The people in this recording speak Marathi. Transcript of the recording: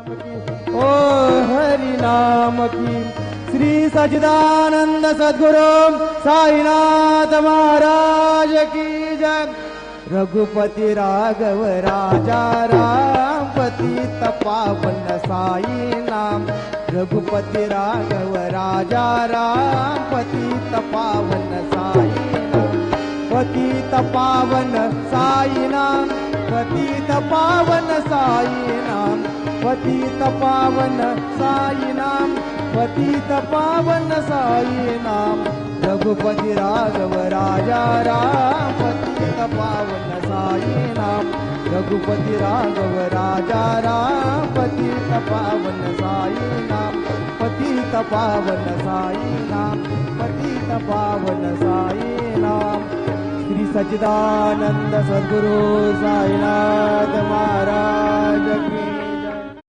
ओ हरि नाम की। श्री सच्चिदानंद सद्गुरु साईनाथ महाराज की जय। रघुपति राघव राजा राम पतित पावन साई नाम। रघुपति राघव राजा राम पतित पावन साई नाम। पतित पावन साई नाम। पतित पावन साई नाम। पतित पावन साई नाम। पतित पावन साई नाम। रघुपति राघव राजा राम पतित पावन साई नाम। रघुपति राघव राजा राम पतित पावन साई नाम। पतित पावन साई नाम। पतित पावन साई नाम। श्री सच्चिदानंद सद्गुरु साईनाथ महाराज की